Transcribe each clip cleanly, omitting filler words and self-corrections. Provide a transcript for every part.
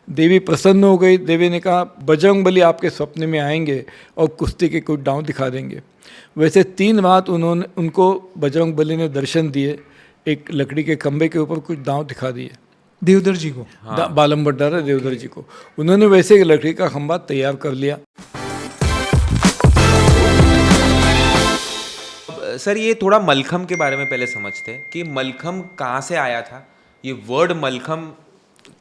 देवी प्रसन्न हो गई। देवी ने कहा बजरंगबली आपके सपने में आएंगे और कुश्ती के कुछ दांव दिखा देंगे। वैसे 3 रात उनको बजरंगबली ने दर्शन दिए, एक लकड़ी के खंभे के ऊपर कुछ दांव दिखा दिए देवधर जी को। हाँ। बालम भट्टारा देवधर जी को। उन्होंने वैसे एक लकड़ी का खंभा तैयार कर लिया। सर ये थोड़ा मलखम के बारे में पहले समझते हैं कि मलखम कहाँ से आया था, ये वर्ड मलखम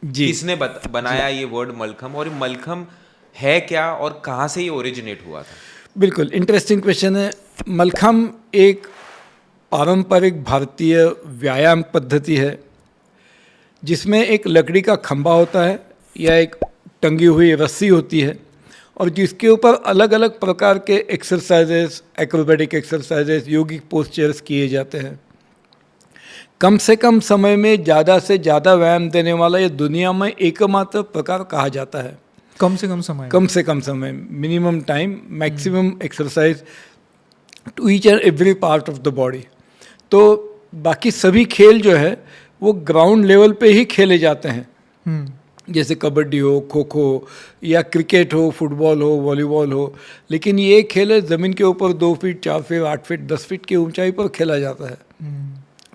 जी किसने बनाया ये वर्ड मलखम, और मलखम है क्या और कहाँ से ये ओरिजिनेट हुआ था? बिल्कुल इंटरेस्टिंग क्वेश्चन है। मलखम एक पारंपरिक भारतीय व्यायाम पद्धति है जिसमें एक लकड़ी का खंभा होता है या एक टंगी हुई रस्सी होती है और जिसके ऊपर अलग अलग प्रकार के एक्सरसाइजेस, एक्रोबेटिक एक्सरसाइजेस, योगिक पोस्चर्स किए जाते हैं। कम से कम समय में ज़्यादा से ज़्यादा व्यायाम देने वाला ये दुनिया में एकमात्र प्रकार कहा जाता है। कम से कम समय, minimum time, maximum exercise to each and every part of the body. तो बाकी सभी खेल जो है वो ग्राउंड लेवल पे ही खेले जाते हैं, जैसे कबड्डी हो, खो खो या क्रिकेट हो, फुटबॉल हो, वॉलीबॉल हो। लेकिन ये खेल है ज़मीन के ऊपर 2 फीट, 4 फीट, 8 फीट, 10 फीट की ऊंचाई पर खेला जाता है।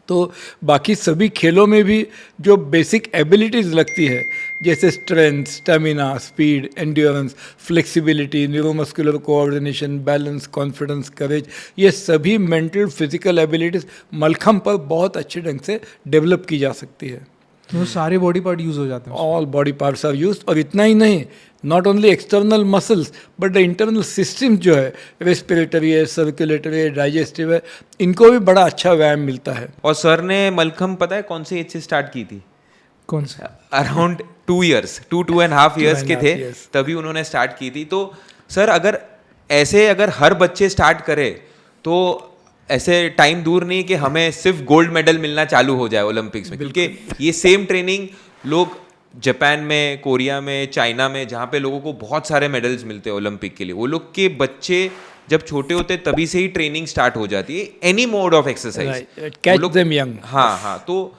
तो बाकी सभी खेलों में भी जो बेसिक एबिलिटीज़ लगती है जैसे strength, stamina, speed, endurance, flexibility, neuromuscular coordination, balance, confidence, courage, ये सभी मेंटल फिजिकल एबिलिटीज़ मलखम पर बहुत अच्छे ढंग से डेवलप की जा सकती है। तो सारे बॉडी पार्ट यूज हो जाते हैं। All body parts are used. और इतना ही नहीं, not only external muscles but the internal system जो है, रेस्पिरेटरी है, सर्कुलेटरी है, डाइजेस्टिव है, इनको भी बड़ा अच्छा व्यायाम मिलता है। और सर ने मलखम पता है कौन से एज से स्टार्ट की थी? कौन से? अराउंड 2 ईयर्स, 2.5 ईयर्स के थे तभी उन्होंने स्टार्ट की थी। तो सर अगर हर बच्चे स्टार्ट करे तो ऐसे टाइम दूर नहीं कि हमें सिर्फ गोल्ड मेडल मिलना चालू हो जाए ओलंपिक्स में, क्योंकि ये सेम ट्रेनिंग लोग जापान में, कोरिया में, चाइना में, जहाँ पे लोगों को बहुत सारे मेडल्स मिलते हैं ओलंपिक के लिए, वो लोग के बच्चे जब छोटे होते तभी से ही ट्रेनिंग स्टार्ट हो जाती है, any mode of exercise, catch them young. हाँ। तो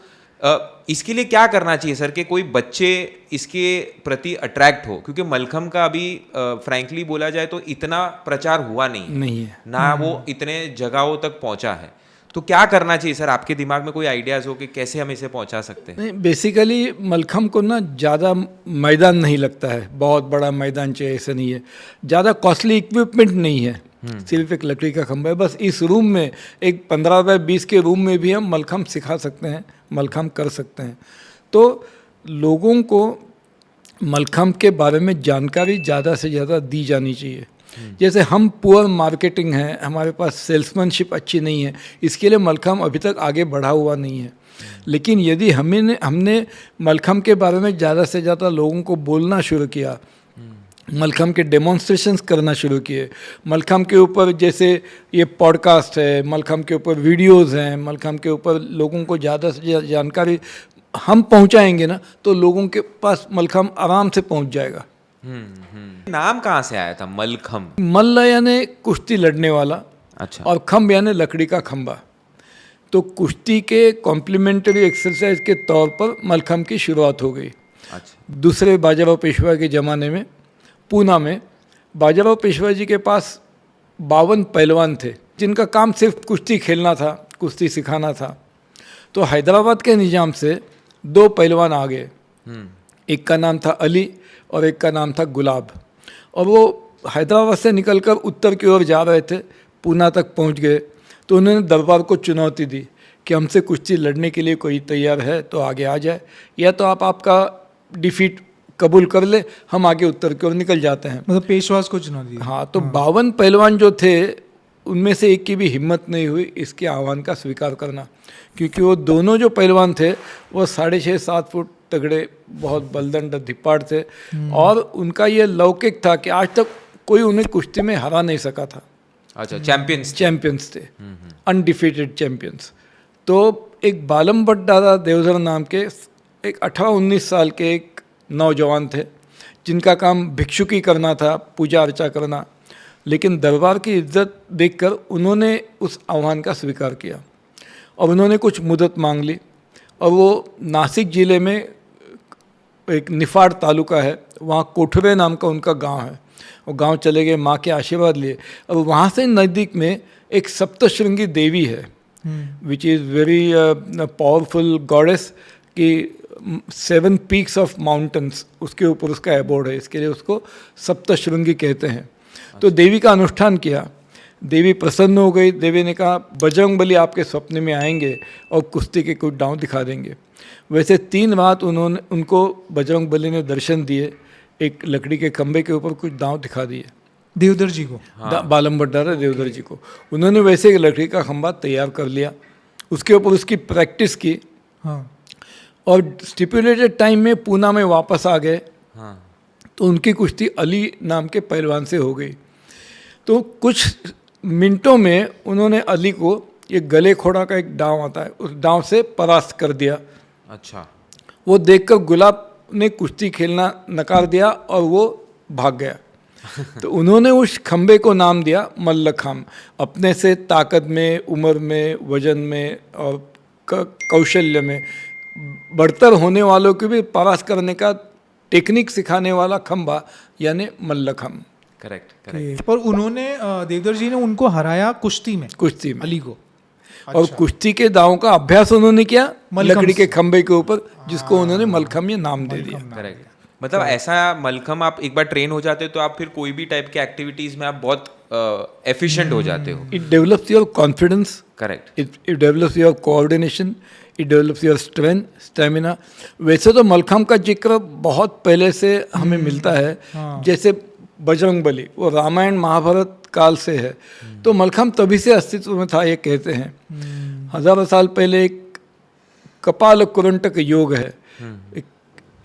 इसके लिए क्या करना चाहिए सर कि कोई बच्चे इसके प्रति अट्रैक्ट हो, क्योंकि मलखम का अभी फ्रैंकली बोला जाए तो इतना प्रचार हुआ नहीं है ना, वो इतने जगहों तक पहुंचा है। तो क्या करना चाहिए सर? आपके दिमाग में कोई आइडियाज़ हो कि कैसे हम इसे पहुंचा सकते हैं? बेसिकली मलखम को ना ज़्यादा मैदान नहीं लगता है, बहुत बड़ा मैदान चाहिए ऐसा नहीं है, ज़्यादा कॉस्टली इक्विपमेंट नहीं है, सिर्फ एक लकड़ी का खंभा है। बस इस रूम में, एक 15 बाय 20 के रूम में भी हम मलखम सिखा सकते हैं, मलखम कर सकते हैं। तो लोगों को मलखम के बारे में जानकारी ज़्यादा से ज़्यादा दी जानी चाहिए। जैसे हम पुअर मार्केटिंग है, हमारे पास सेल्समैनशिप अच्छी नहीं है, इसके लिए मलखम अभी तक आगे बढ़ा हुआ नहीं है। लेकिन यदि हमने मलखम के बारे में ज़्यादा से ज़्यादा लोगों को बोलना शुरू किया, मलखम के डेमोन्स्ट्रेशंस करना शुरू किए, मलखम के ऊपर जैसे ये पॉडकास्ट है, मलखम के ऊपर वीडियोज़ हैं, मलखम के ऊपर लोगों को ज़्यादा से ज़्यादा जानकारी हम पहुंचाएंगे ना, तो लोगों के पास मलखम आराम से पहुंच जाएगा। नाम कहाँ से आया था मलखम? मल्ल यानी कुश्ती लड़ने वाला, अच्छा, और खम्भ यानी लकड़ी का खंभा। तो कुश्ती के कॉम्प्लीमेंट्री एक्सरसाइज के तौर पर मलखम की शुरुआत हो गई। अच्छा। दूसरे बाजीराव पेशवा के ज़माने में पूना में बाजीराव पेशवा जी के पास 52 पहलवान थे जिनका काम सिर्फ कुश्ती खेलना था, कुश्ती सिखाना था। तो हैदराबाद के निज़ाम से 2 पहलवान आ गए, एक का नाम था अली और एक का नाम था गुलाब, और वो हैदराबाद से निकलकर उत्तर की ओर जा रहे थे, पूना तक पहुंच गए। तो उन्होंने दरबार को चुनौती दी कि हमसे कुश्ती लड़ने के लिए कोई तैयार है तो आगे आ जाए, या तो आप आपका डिफीट कबूल कर ले, हम आगे उत्तर की ओर निकल जाते हैं। मतलब पेशवास को चुनौती दी। हाँ, तो 52 पहलवान जो थे उनमें से एक की भी हिम्मत नहीं हुई इसके आह्वान का स्वीकार करना, क्योंकि वो दोनों जो पहलवान थे वो 6.5-7 फुट तगड़े, बहुत बलदंड धिप्पाड़ थे, और उनका ये लौकिक था कि आज तक कोई उन्हें कुश्ती में हरा नहीं सका था। अच्छा, चैंपियंस थे, अनडिफीटेड चैंपियंस। तो एक बालम भट्टारा देवधर नाम के एक 18-19 साल के एक नौजवान थे जिनका काम भिक्षुकी करना था, पूजा अर्चा करना, लेकिन दरबार की इज्जत देखकर उन्होंने उस आह्वान का स्वीकार किया और उन्होंने कुछ मुदत मांग ली, और वो नासिक ज़िले में एक निफाड़ तालुका है, वहाँ कोठरे नाम का उनका गांव है। वो गांव चले गए, माँ के आशीर्वाद लिए। और वहाँ से नज़दीक में एक सप्तशृंगी देवी है, which is very powerful goddess की 7 पीक्स ऑफ माउंटेन्स, उसके ऊपर उसका एबोर्ड है, इसके लिए उसको सप्तशृंगी कहते हैं। तो देवी का अनुष्ठान किया, देवी प्रसन्न हो गई। देवी ने कहा बजरंगबली आपके सपने में आएंगे और कुश्ती के कुछ दांव दिखा देंगे। वैसे 3 रात उनको बजरंगबली ने दर्शन दिए, एक लकड़ी के खंभे के ऊपर कुछ दांव दिखा दिए देवधर जी को। बालम भट्टारा देवधर जी को। उन्होंने वैसे एक लकड़ी का खंभा तैयार कर लिया, उसके ऊपर उसकी प्रैक्टिस की। हाँ। और स्टिपुलेटेड टाइम में पूना में वापस आ गए। तो उनकी कुश्ती अली नाम के पहलवान से हो गई। तो कुछ मिनटों में उन्होंने अली को, ये गले खोड़ा का एक दांव आता है, उस दांव से परास्त कर दिया। अच्छा। वो देखकर गुलाब ने कुश्ती खेलना नकार दिया और वो भाग गया। तो उन्होंने उस खंबे को नाम दिया मल्लखम, अपने से ताकत में, उम्र में, वजन में और कौशल्य में बढ़तर होने वालों को भी परास्त करने का टेक्निक सिखाने वाला खंबा, यानी मल्लखम। करेक्ट। पर उन्होंने देवधर जी ने उनको हराया कुश्ती में अली को। और कुश्ती के दांव का अभ्यास उन्होंने किया मलखम लकड़ी के खंबे के ऊपर, जिसको उन्होंने मलखम ये नाम दे दिया। करेक्ट। मतलब ऐसा मलखम आप एक बार ट्रेन हो जाते हो तो आप फिर कोई भी टाइप के एक्टिविटीज में आप बहुत एफिशिएंट हो जाते हो। It develops your confidence. Correct. It develops your coordination, it develops your strength, stamina. वैसे तो मलखम का जिक्र बहुत पहले से हमें मिलता है। जैसे बजरंगबली वो रामायण महाभारत काल से है, तो मलखम तभी से अस्तित्व में था, ये कहते हैं। हजारों साल पहले एक कपाल कुरंटक योग है, एक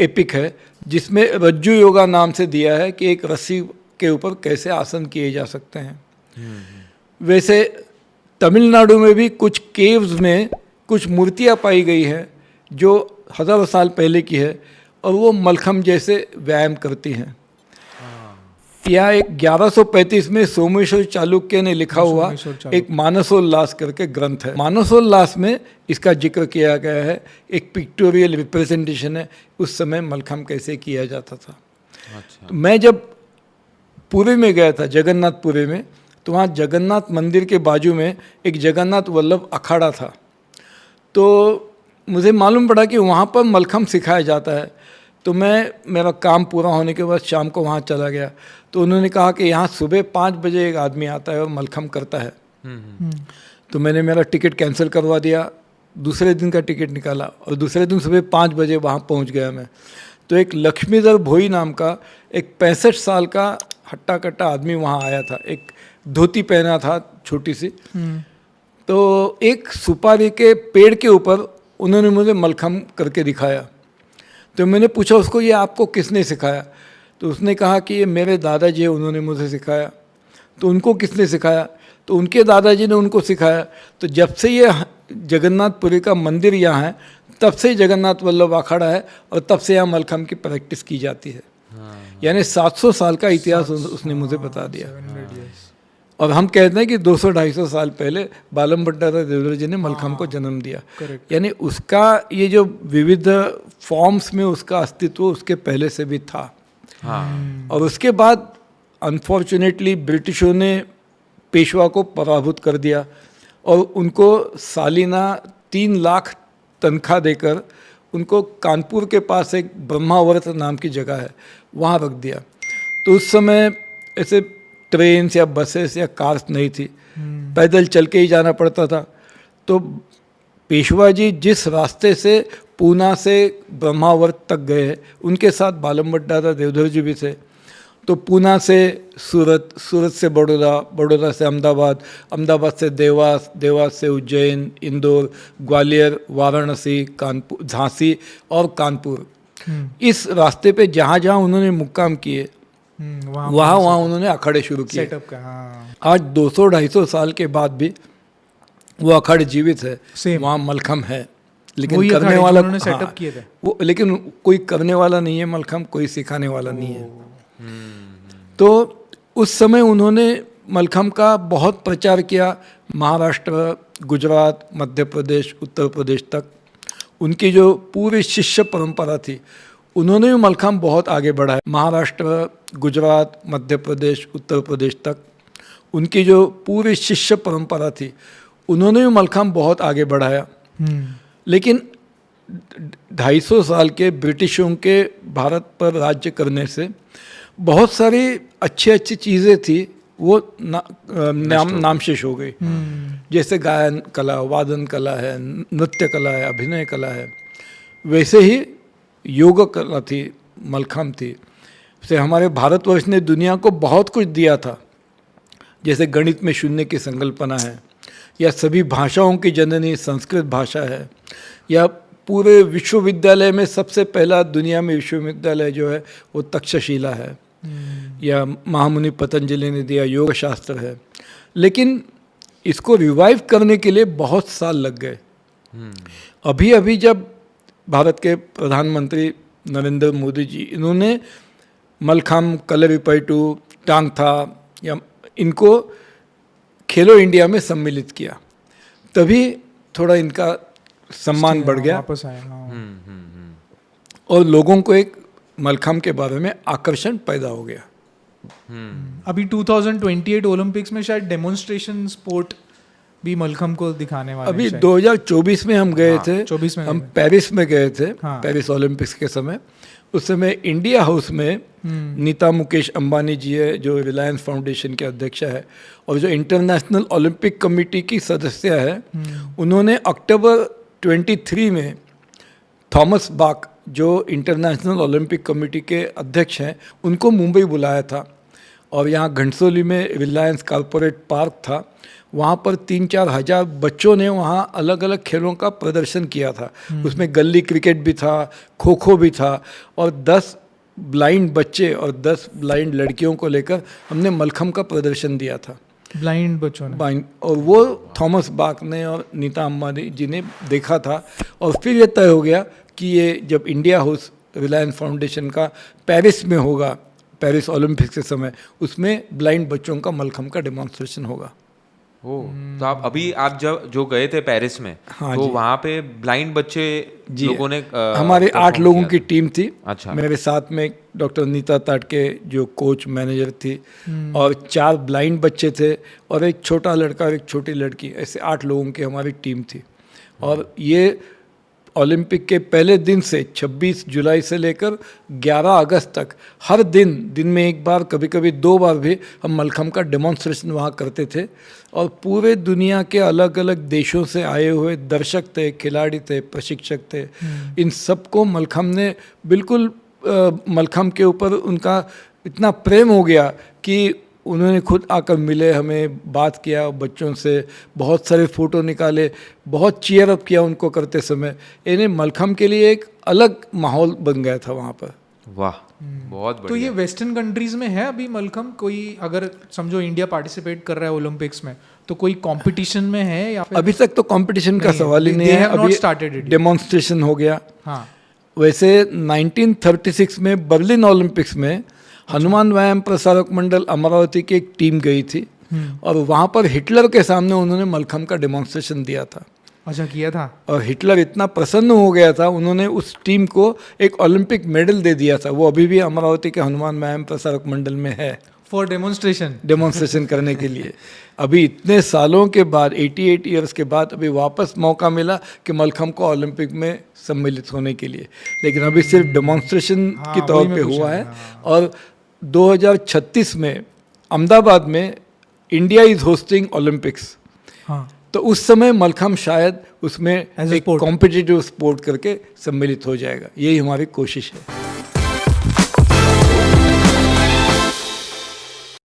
एपिक है, जिसमें रज्जु योगा नाम से दिया है कि एक रस्सी के ऊपर कैसे आसन किए जा सकते हैं। वैसे तमिलनाडु में भी कुछ केव्स में कुछ मूर्तियाँ पाई गई हैं जो हजारों साल पहले की है, और वो मलखम जैसे व्यायाम करती हैं। यहाँ एक 1135 में सोमेश्वर चालुक्य ने लिखा हुआ एक मानसोल्लास करके ग्रंथ है। मानसोल्लास में इसका जिक्र किया गया है, एक पिक्टोरियल रिप्रेजेंटेशन है उस समय मलखम कैसे किया जाता था। अच्छा। तो मैं जब पुरी में गया था, जगन्नाथपुरी में, तो वहाँ जगन्नाथ मंदिर के बाजू में एक जगन्नाथ वल्लभ अखाड़ा था। तो मुझे मालूम पड़ा कि वहाँ पर मलखम सिखाया जाता है। तो मेरा काम पूरा होने के बाद शाम को वहाँ चला गया। तो उन्होंने कहा कि यहाँ सुबह 5 बजे एक आदमी आता है और मलखम करता है। तो मैंने मेरा टिकट कैंसिल करवा दिया, दूसरे दिन का टिकट निकाला और दूसरे दिन सुबह 5 बजे वहाँ पहुँच गया मैं। तो एक लक्ष्मीधर भोई नाम का एक 65 साल का हट्टा कट्टा आदमी वहाँ आया था, एक धोती पहना था छोटी सी। तो एक सुपारी के पेड़ के ऊपर उन्होंने मुझे मलखम करके दिखाया। तो मैंने पूछा उसको, ये आपको किसने सिखाया? तो उसने कहा कि ये मेरे दादाजी है, उन्होंने मुझे सिखाया। तो उनको किसने सिखाया? तो उनके दादाजी ने उनको सिखाया। तो जब से ये जगन्नाथपुरी का मंदिर यहाँ है, तब से जगन्नाथ वल्लभ अखाड़ा है और तब से यहाँ मलखम की प्रैक्टिस की जाती है। यानी 700 साल का इतिहास उसने मुझे बता दिया। और हम कहते हैं कि 200-250 साल पहले बालम भट्टारा देवधर जी ने मलखम को जन्म दिया। यानी उसका ये जो विविध फॉर्म्स में उसका अस्तित्व उसके पहले से भी था। और उसके बाद अनफॉर्चुनेटली ब्रिटिशों ने पेशवा को पराभूत कर दिया और उनको सालिना 3 लाख तनख्वाह देकर उनको कानपुर के पास एक ब्रह्मावर्त नाम की जगह है, वहाँ रख दिया। तो उस समय ऐसे ट्रेन या बसेस या कार्स नहीं थी, पैदल चल के ही जाना पड़ता था। तो पेशवा जी जिस रास्ते से पूना से ब्रह्मावर्त तक गए, उनके साथ बालम भट्टारा देवधर जी भी थे। तो पूना से सूरत, सूरत से बड़ौदा, बड़ौदा से अहमदाबाद, अहमदाबाद से देवास, देवास से उज्जैन, इंदौर, ग्वालियर, वाराणसी, कानपुर, झांसी और कानपुर। इस रास्ते पे जहाँ जहाँ उन्होंने मुक्काम किए, वहाँ उन्होंने अखाड़े शुरू किए। सेटअप का, हाँ। आज 200-250 साल के बाद भी वो अखाड़े जीवित है, वहाँ मलखम है, लेकिन करने वाला सेटअप किए थे वो, लेकिन कोई करने वाला नहीं है मलखम, कोई सिखाने वाला नहीं है। तो उस समय उन्होंने मलखम का बहुत प्रचार किया, महाराष्ट्र, गुजरात, मध्य प्रदेश, उत्तर प्रदेश तक। उनकी जो पूरी शिष्य परंपरा थी उन्होंने भी मलखम्ब बहुत आगे बढ़ाया। महाराष्ट्र, गुजरात, मध्य प्रदेश, उत्तर प्रदेश तक उनकी जो पूरी शिष्य परंपरा थी, उन्होंने भी मलखम्ब बहुत आगे बढ़ाया। लेकिन 250 साल के ब्रिटिशों के भारत पर राज्य करने से बहुत सारी अच्छी अच्छी चीज़ें थी वो नामशेष हो गई। जैसे गायन कला, वादन कला है, नृत्य कला है, अभिनय कला है, वैसे ही योग कला थी, मलखम्ब थी। से हमारे भारतवर्ष ने दुनिया को बहुत कुछ दिया था, जैसे गणित में शून्य की संकल्पना है, या सभी भाषाओं की जननी संस्कृत भाषा है, या पूरे विश्वविद्यालय में सबसे पहला दुनिया में विश्वविद्यालय जो है वो तक्षशिला है, या महामुनि पतंजलि ने दिया योग शास्त्र है। लेकिन इसको रिवाइव करने के लिए बहुत साल लग गए। अभी अभी जब भारत के प्रधानमंत्री नरेंद्र मोदी जी, इन्होंने मलखम्ब, कलरीपयट्टू, टांग था, या इनको खेलो इंडिया में सम्मिलित किया, तभी थोड़ा इनका सम्मान बढ़ गया वापस आया। और लोगों को एक मलखम्ब के बारे में आकर्षण पैदा हो गया। अभी 2028 ओलंपिक्स में शायद डेमोन्स्ट्रेशन स्पोर्ट भी मलखम्ब को दिखाने वाले अभी हैं शायद। 2024 में हम गए थे, 24 में हम पेरिस में गए थे, हाँ। पेरिस ओलंपिक्स के समय। उस समय इंडिया हाउस में नीता मुकेश अंबानी जी है, जो रिलायंस फाउंडेशन के अध्यक्ष है और जो इंटरनेशनल ओलंपिक कमेटी की सदस्य है, उन्होंने अक्टूबर 23 में थॉमस बाक, जो इंटरनेशनल ओलंपिक कमेटी के अध्यक्ष हैं, उनको मुंबई बुलाया था। और यहाँ घंटसोली में रिलायंस कॉरपोरेट पार्क था, वहाँ पर 3-4 हज़ार बच्चों ने वहाँ अलग अलग खेलों का प्रदर्शन किया था। उसमें गली क्रिकेट भी था, खो खो भी था, और 10 ब्लाइंड बच्चे और 10 ब्लाइंड लड़कियों को लेकर हमने मलखम्ब का प्रदर्शन दिया था। ब्लाइंड बच्चों ने, और वो थॉमस बाक ने और नीता अंबानी जी ने देखा था। और फिर ये तय हो गया कि ये जब इंडिया हाउस रिलायंस फाउंडेशन का पेरिस में होगा, पेरिस ओलंपिक्स के समय, उसमें ब्लाइंड बच्चों का मलखम्ब का डेमोन्स्ट्रेशन होगा। तो आप जब जो गए थे पेरिस में, हाँ तो जी। वहाँ पे ब्लाइंड बच्चे लोगों ने हमारे 8 लोगों की टीम थी। अच्छा। मेरे साथ में डॉक्टर नीता ताटके जो कोच मैनेजर थी, और 4 ब्लाइंड बच्चे थे, और एक छोटा लड़का और एक छोटी लड़की, ऐसे 8 लोगों की हमारी टीम थी। और ये ओलंपिक के पहले दिन से 26 जुलाई से लेकर 11 अगस्त तक हर दिन में एक बार, कभी कभी 2 बार भी हम मलखम्ब का डेमोन्स्ट्रेशन वहाँ करते थे। और पूरे दुनिया के अलग अलग देशों से आए हुए दर्शक थे, खिलाड़ी थे, प्रशिक्षक थे, इन सबको मलखम्ब ने बिल्कुल मलखम्ब के ऊपर उनका इतना प्रेम हो गया कि उन्होंने खुद आकर मिले, हमें बात किया, बच्चों से बहुत सारे फ़ोटो निकाले, बहुत चीयर अप किया उनको करते समय। इन्हें मलखम्ब के लिए एक अलग माहौल बन गया था वहाँ पर। वाह, बहुत बढ़िया। तो ये वेस्टर्न कंट्रीज में है अभी मलखम्ब? कोई अगर समझो इंडिया पार्टिसिपेट कर रहा है ओलंपिक्स में, तो कोई कंपटीशन में है या फिर? अभी तक तो कंपटीशन का सवाल ही नहीं है, अभी डेमोन्स्ट्रेशन हो गया। हाँ। वैसे 1936 में बर्लिन ओलंपिक्स में हनुमान व्यायाम प्रसारक मंडल अमरावती की एक टीम गई थी, और वहाँ पर हिटलर के सामने उन्होंने मलखम्ब का डेमोन्स्ट्रेशन दिया था। अच्छा, किया था। और हिटलर इतना प्रसन्न हो गया था, उन्होंने उस टीम को एक ओलंपिक मेडल दे दिया था। वो अभी भी अमरावती के हनुमान व्यायाम प्रसारक मंडल में है, फॉर डेमोन्स्ट्रेशन करने के लिए। अभी इतने सालों के बाद, 88 ईयर्स के बाद, अभी वापस मौका मिला कि मलखम्ब को ओलंपिक में सम्मिलित होने के लिए। लेकिन अभी सिर्फ डेमोन्स्ट्रेशन के तौर पे हुआ है। और 2036 में अहमदाबाद में इंडिया इज होस्टिंग ओलंपिक्स। हाँ। तो उस समय मलखम्ब शायद उसमें As a एक sport. कॉम्पिटिटिव स्पोर्ट करके सम्मिलित हो जाएगा। यही हमारी कोशिश है।